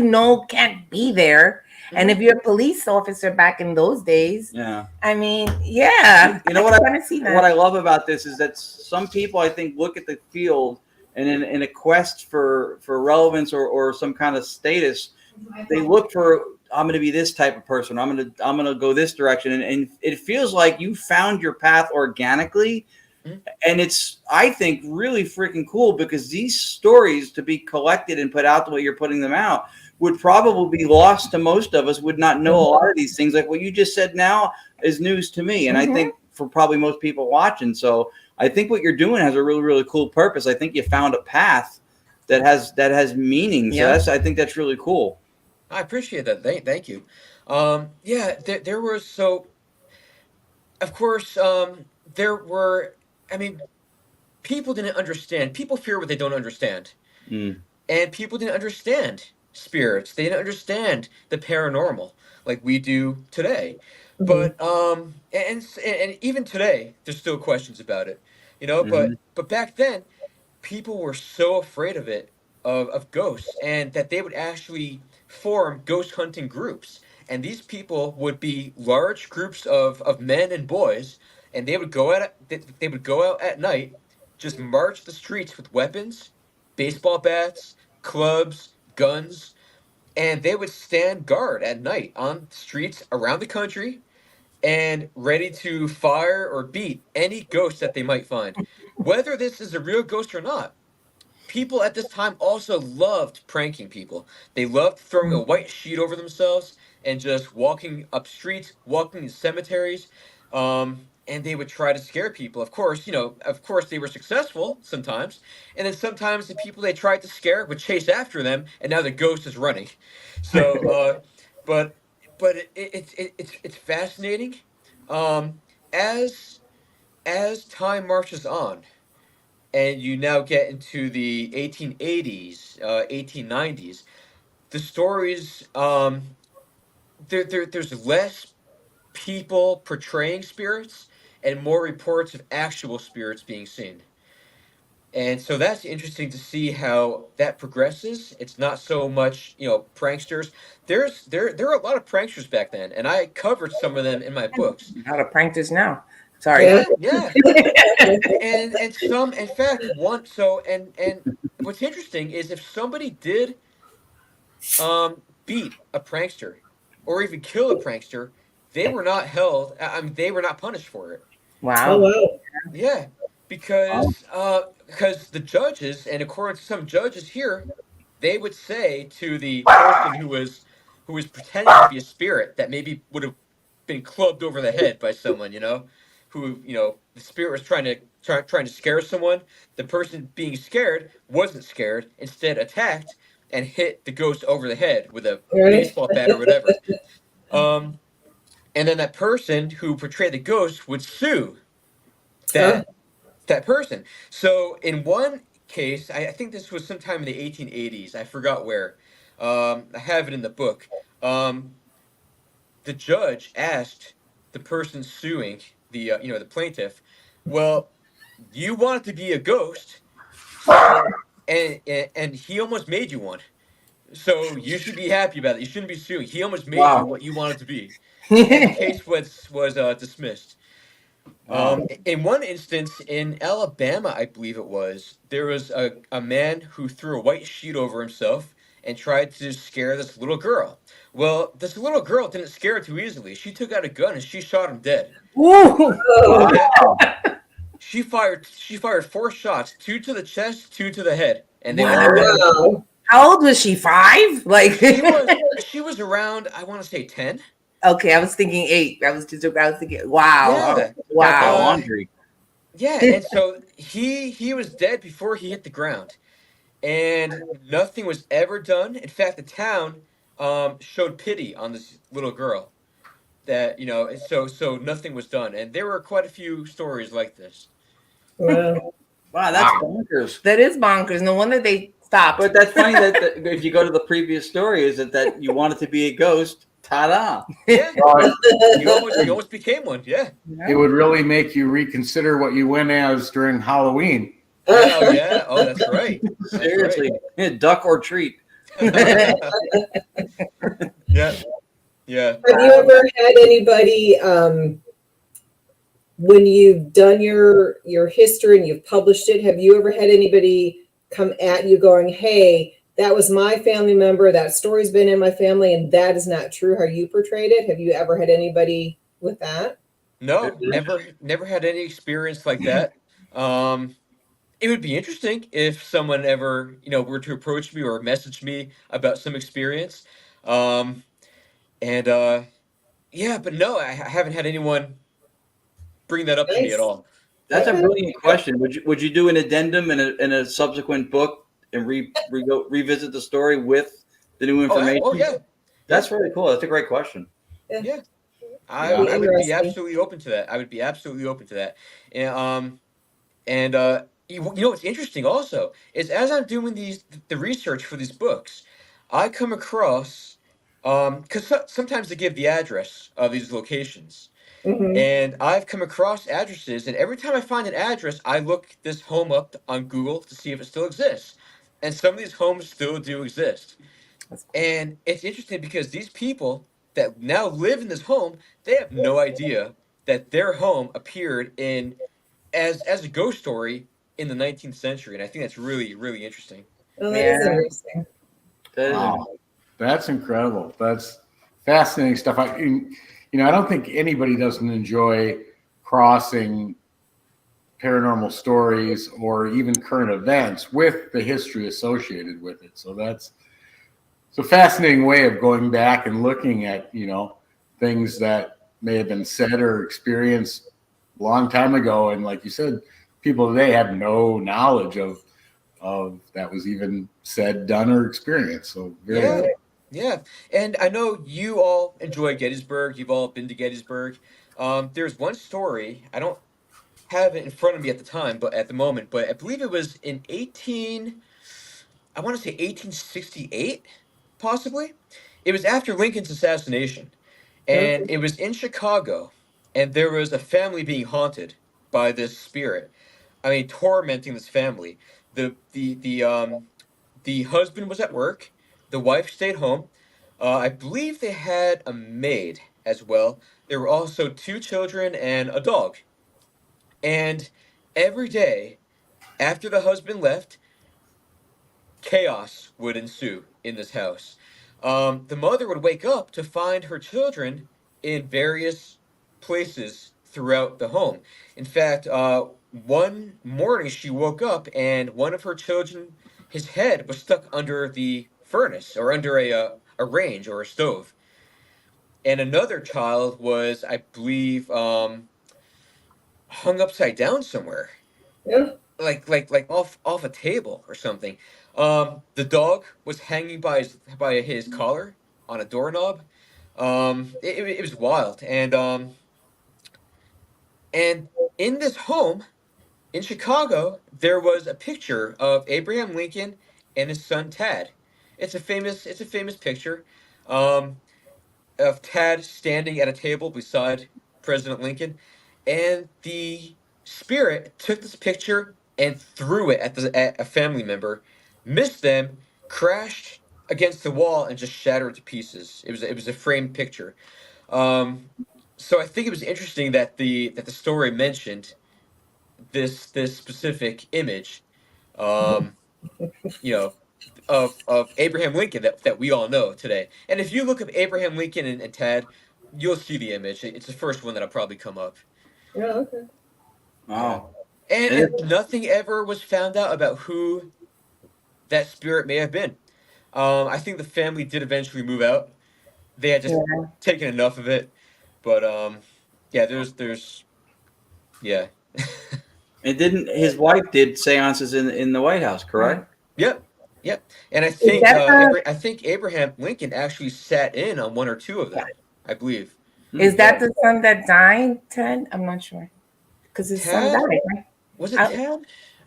know can't be there. And if you're a police officer back in those days, I mean, yeah. You know what what I love about this is that some people, I think, look at the field and in a quest for relevance or some kind of status, they look for, I'm going to be this type of person. I'm going to go this direction. And it feels like you found your path organically. And it's, I think, really freaking cool because these stories, to be collected and put out the way you're putting them out, would probably be lost to most of us, would not know a lot of these things. Like what you just said now is news to me. And I think for probably most people watching. So I think what you're doing has a really, really cool purpose. I think you found a path that has meaning. So I think that's really cool. I appreciate that. Thank you. There was, so of course, there were, I mean, people didn't understand. People fear what they don't understand. And people didn't understand spirits. They didn't understand the paranormal like we do today. But and even today, there's still questions about it, you know. But back then, people were so afraid of it, of ghosts, and that they would actually form ghost hunting groups. And these people would be large groups of men and boys, and they would go out at night, just march the streets with weapons, baseball bats, clubs, guns, and they would stand guard at night on streets around the country and ready to fire or beat any ghost that they might find. Whether this is a real ghost or not, people at this time also loved pranking people. They loved throwing a white sheet over themselves and just walking up streets, walking in cemeteries, and they would try to scare people. Of course, they were successful sometimes, and then sometimes the people they tried to scare would chase after them, and now the ghost is running. So, but it's fascinating. As time marches on, and you now get into the 1880s, 1890s, the stories, there's less people portraying spirits and more reports of actual spirits being seen. And so that's interesting to see how that progresses. It's not so much, pranksters. There are a lot of pranksters back then, and I covered some of them in my books. How to pranksters now? Sorry. Yeah. And some, in fact, one. So and what's interesting is if somebody did beat a prankster or even kill a prankster, they were not held. I mean, they were not punished for it. Oh Wow. wow. Yeah, because the judges, and according to some judges here, they would say to the person who was pretending to be a spirit that maybe would have been clubbed over the head by someone, who the spirit was trying to scare someone. The person being scared wasn't scared, instead attacked and hit the ghost over the head with a Right. baseball bat or whatever. Um, and then that person who portrayed the ghost would sue Oh, that that person. So in one case, I think this was sometime in the 1880s. I forgot where. I have it in the book. Um, the judge asked the person suing the plaintiff, "Well, you wanted to be a ghost, so and he almost made you one. So you should be happy about it. You shouldn't be suing. He almost made you Wow. what you wanted to be." And the case was dismissed. Wow. In one instance in Alabama, I believe it was, there was a man who threw a white sheet over himself and tried to scare this little girl. Well, this little girl didn't scare her too easily. She took out a gun and she shot him dead. Ooh. oh, Yeah, she fired 4 shots, 2 to the chest, 2 to the head, and they all hit. wow. How old was she? 5? Like, She was around, I want to say 10. okay, I was thinking 8. I was thinking, wow. Yeah. Got the Wow. laundry. Yeah, and so he was dead before he hit the ground, and nothing was ever done. In fact, the town showed pity on this little girl. And so nothing was done, and there were quite a few stories like this. Wow. Wow, that's bonkers. That is bonkers. No wonder they stopped. But that's funny that if you go to the previous story, is that you wanted to be a ghost. Ta-da! Yeah, Well, you almost became one. Yeah. it would really make you reconsider what you went as during Halloween. Oh yeah. Oh, that's right. That's right. Seriously, duck or treat. Yeah. Yeah. Have you ever had anybody, when you've done your history and you've published it, have you ever had anybody come at you going, "Hey, that was my family member. That story's been in my family, and that is not true how you portrayed it"? Have you ever had anybody with that? No, never had any experience like that. It would be interesting if someone ever, were to approach me or message me about some experience. Um, and yeah, but no, I haven't had anyone bring that up to me at Nice. all. That's a Okay. brilliant question. Would you do an addendum in a subsequent book and revisit the story with the new information? Oh yeah, That's really cool. That's a great question. yeah. I Yeah. would be Interesting. absolutely open to that. I would be absolutely open to that. And what's interesting also is as I'm doing the research for these books, I come across because sometimes they give the address of these locations, Hmm. and I've come across addresses, and every time I find an address, I look this home up on Google to see if it still exists, and some of these homes still do exist. And it's interesting because these people that now live in this home, they have no idea that their home appeared in as a ghost story in the 19th century, and I think that's really really interesting. Oh, that is Yeah. interesting. That is- Wow. That's incredible. That's fascinating stuff. I don't think anybody doesn't enjoy crossing paranormal stories or even current events with the history associated with it. So it's a fascinating way of going back and looking at, things that may have been said or experienced a long time ago. And like you said, people today have no knowledge of that was even said, done, or experienced. So very Yeah, cool. yeah. And I know you all enjoy Gettysburg. You've all been to Gettysburg. There's one story. I don't have it in front of me at the time, but at the moment, but I believe it was in I want to say 1868, possibly. It was after Lincoln's assassination, and Okay. it was in Chicago, and there was a family being haunted by this spirit. I mean, tormenting this family. The husband was at work. The wife stayed home. I believe they had a maid as well. There were also 2 children and a dog. And every day after the husband left, chaos would ensue. in this house. The mother would wake up to find her children in various places throughout the home. In fact, one morning she woke up and one of her children, his head was stuck under the furnace or under a range or a stove, and another child was, I believe, hung upside down somewhere, Yeah. like off a table or something. The dog was hanging by his collar on a doorknob. It was wild, and in this home in Chicago, there was a picture of Abraham Lincoln and his son Tad. It's a famous picture. Um, of Tad standing at a table beside President Lincoln, and the spirit took this picture and threw it at a family member, missed them, crashed against the wall, and just shattered to pieces. It was a framed picture. Um, so I think it was interesting that the story mentioned this specific image. Um, you know, of Abraham Lincoln that we all know today. And if you look up Abraham Lincoln and Tad, you'll see the image. It's the first one that'll probably come up. Yeah. Okay. Wow. And nothing ever was found out about who that spirit may have been. I think the family did eventually move out. They had just Yeah. taken enough of it. But yeah, there's yeah. It didn't. His wife did seances in the White House, correct? Yep. Yep. And I Is think that the, I think Abraham Lincoln actually sat in on one or two of them, I believe. is that the son that died, Ted? I'm not sure. Because his son Tad? died, right? Was it I- Tad?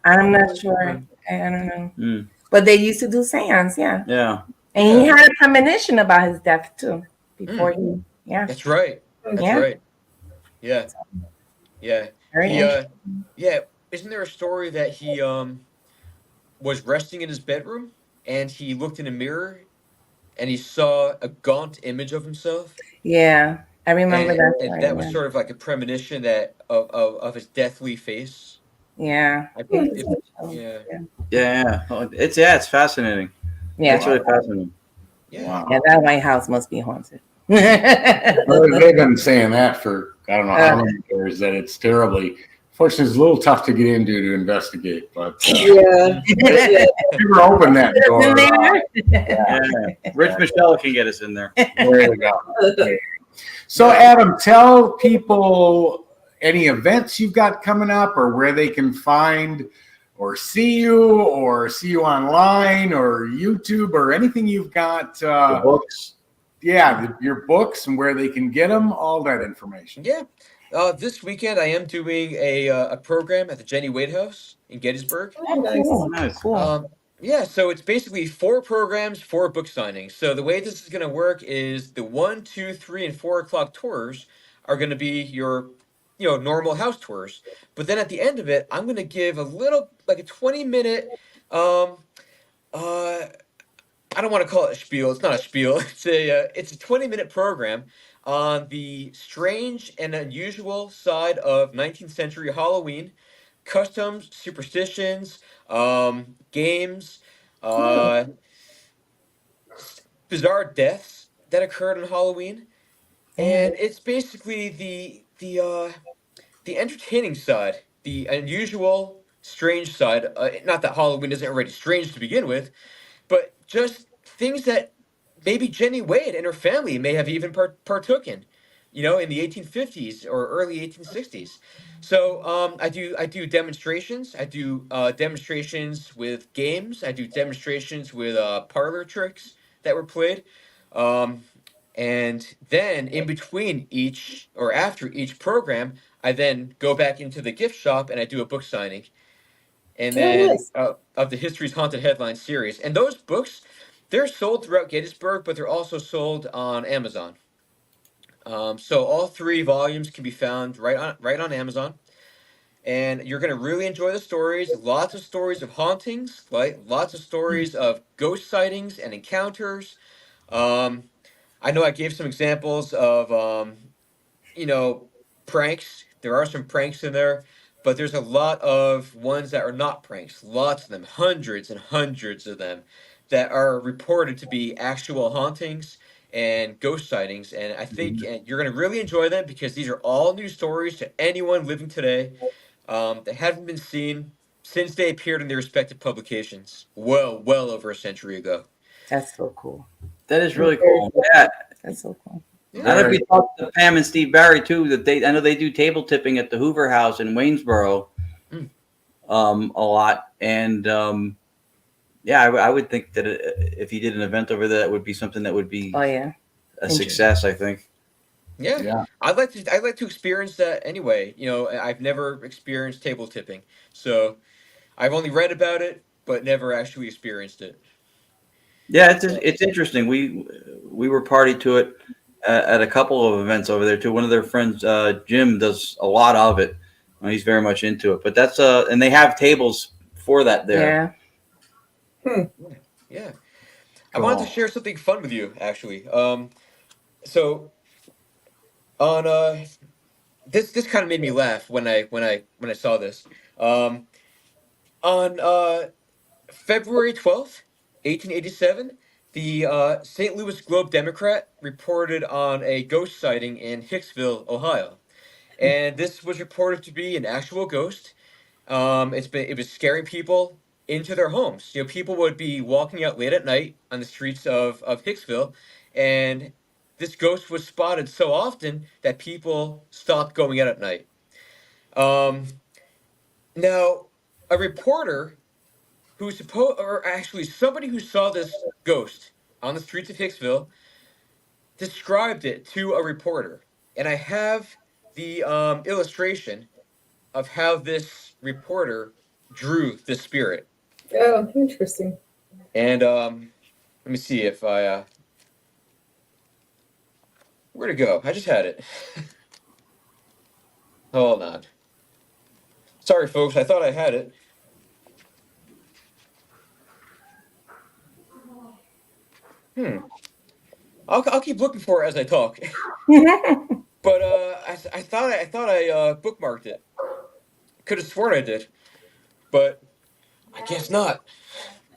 I'm not sure. I don't know. Mm. But they used to do seance, yeah. Yeah. And he had a premonition about his death too. Before he, yeah. That's right. That's Yeah. right. Yeah. Yeah. Very He interesting. yeah, isn't there a story that he was resting in his bedroom and he looked in a mirror and he saw a gaunt image of himself? Yeah. I remember And, that. and story, that was yeah. sort of like a premonition that of his deathly face. Yeah. I believe yeah. Yeah. Oh, it's fascinating. Yeah. It's really fascinating. Yeah. Yeah, that White House must be haunted. Well, they've been saying that for I don't know how many years, that it's terribly. Fortunately, it's a little tough to get into to investigate, but Yeah. Yeah. never open that door. Isn't there? Yeah. Rich Michelle can get us in there. There we go. So, Adam, tell people any events you've got coming up, or where they can find or see you online, or YouTube, or anything you've got. The books. Yeah, your books and where they can get them, all that information. Yeah. This weekend I am doing a program at the Jenny Wade House in Gettysburg. Oh, nice. Cool. Nice. Cool. Yeah, so it's basically 4 programs, 4 book signings. So the way this is going to work is the 1, 2, 3, and 4 o'clock tours are going to be your, normal house tours. But then at the end of it, I'm going to give a little, like a 20-minute, I don't want to call it a spiel. It's not a spiel. It's a 20-minute program on the strange and unusual side of 19th century Halloween, customs, superstitions, games, uh, bizarre deaths that occurred on Halloween, and it's basically the entertaining side, the unusual, strange side. Not that Halloween isn't already strange to begin with, but just things that maybe Jenny Wade and her family may have even partook in, in the 1850s or early 1860s. So I do demonstrations. I do demonstrations with games. I do demonstrations with parlor tricks that were played. And then in between each or after each program, I then go back into the gift shop and I do a book signing. And Oh, then nice. of the History's Haunted Headlines series. And those books, they're sold throughout Gettysburg, but they're also sold on Amazon. So all 3 volumes can be found right on Amazon. And you're going to really enjoy the stories. Lots of stories of hauntings, like lots of stories of ghost sightings and encounters. I know I gave some examples of, pranks. There are some pranks in there, but there's a lot of ones that are not pranks. Lots of them, hundreds and hundreds of them that are reported to be actual hauntings and ghost sightings. And I think you're going to really enjoy them because these are all new stories to anyone living today that haven't been seen since they appeared in their respective publications well over a century ago. That's so cool. That is really cool. Yeah. That's so cool. Yeah. I know if you talk to Pam and Steve Barry too, that I know they do table tipping at the Hoover House in Waynesboro, a lot. And yeah, I would think that if you did an event over there, that would be something that would be a success. I think. Yeah. I'd like to experience that anyway. You know, I've never experienced table tipping, so I've only read about it, but never actually experienced it. Yeah, it's interesting. We were party to it at a couple of events over there too. One of their friends, Jim, does a lot of it. He's very much into it. But that's and they have tables for that there. Yeah. I wanted to share something fun with you, actually. So on this kind of made me laugh when I saw this. On February 12th, 1887, the St. Louis Globe Democrat reported on a ghost sighting in Hicksville, Ohio. And this was reported to be an actual ghost. It was scaring people into their homes. You know, people would be walking out late at night on the streets of Hicksville, and this ghost was spotted so often that people stopped going out at night. Now, a reporter somebody who saw this ghost on the streets of Hicksville described it to a reporter, and I have the illustration of how this reporter drew the spirit. Oh, interesting. And let me see if I where'd it go? I just had it. Hold on. Sorry, folks. I thought I had it. I'll keep looking for it as I talk. But I thought I bookmarked it. Could have sworn I did, but I guess not.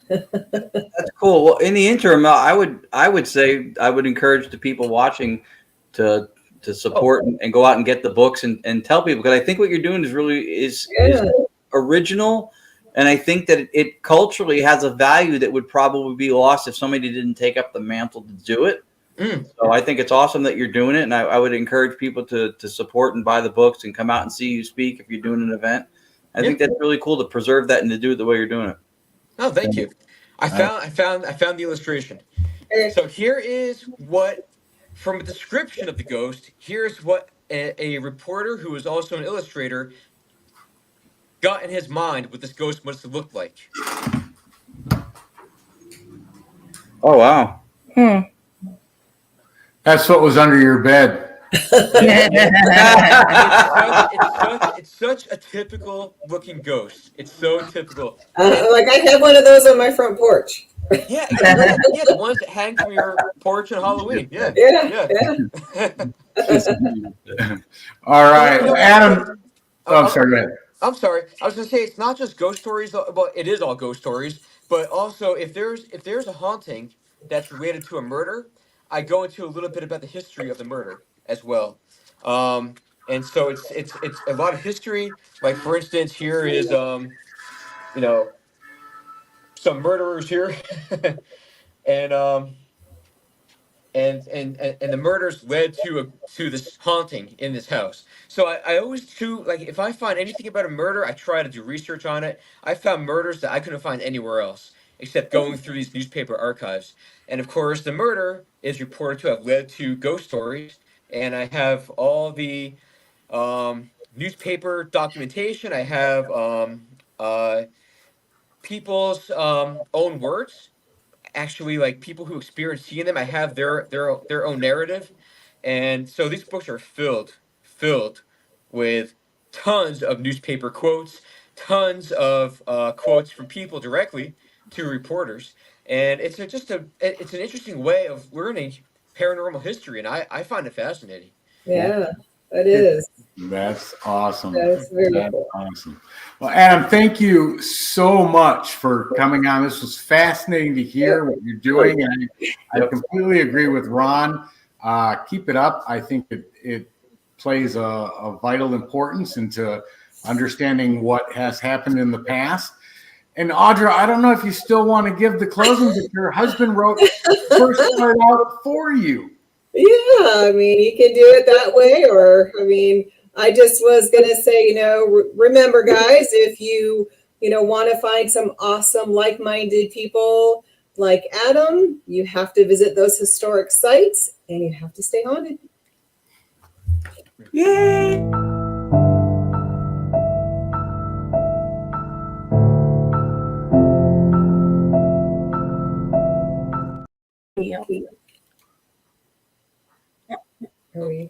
That's cool. Well, in the interim, I would say I would encourage the people watching to support and go out and get the books and tell people, because I think what you're doing is original, and I think that it culturally has a value that would probably be lost if somebody didn't take up the mantle to do it. So I think it's awesome that you're doing it, and I would encourage people to support and buy the books and come out and see you speak if you're doing an event. I think that's really cool to preserve that and to do it the way you're doing it. Oh, thank you. I found the illustration. So here is what, from a description of the ghost, here's what a reporter who is also an illustrator got in his mind what this ghost must have looked like. Oh, wow. That's what was under your bed. It's such a typical looking ghost. It's so typical. Like I have one of those on my front porch. Yeah, the ones that hang from your porch on Halloween. Yeah. All right, Adam. Oh, sorry. Go ahead. I'm sorry. I was going to say it's not just ghost stories. Well, it is all ghost stories, but also if there's a haunting that's related to a murder, I go into a little bit about the history of the murder as well. And so it's a lot of history. Like for instance, here is some murderers here, and the murders led to this haunting in this house. So I always like if I find anything about a murder, I try to do research on it. I found murders that I couldn't find anywhere else except going through these newspaper archives. And of course, the murder is reported to have led to ghost stories. And I have all the newspaper documentation. I have people's own words. Actually, like people who experience seeing them, I have their own narrative, and so these books are filled with tons of newspaper quotes, tons of quotes from people directly to reporters, and it's an interesting way of learning paranormal history, and I find it fascinating. Yeah, That is. That's awesome. That's very That's cool. awesome. Well, Adam, thank you so much for coming on. This was fascinating to hear what you're doing. And I completely agree with Ron. Keep it up. I think it plays a vital importance into understanding what has happened in the past. And Audra, I don't know if you still want to give the closing, but your husband wrote first part out for you. Yeah, I mean, you can do it that way, or I mean, I just was gonna say, remember, guys, if you want to find some awesome, like-minded people like Adam, you have to visit those historic sites, and you have to stay haunted. Yay! Are we-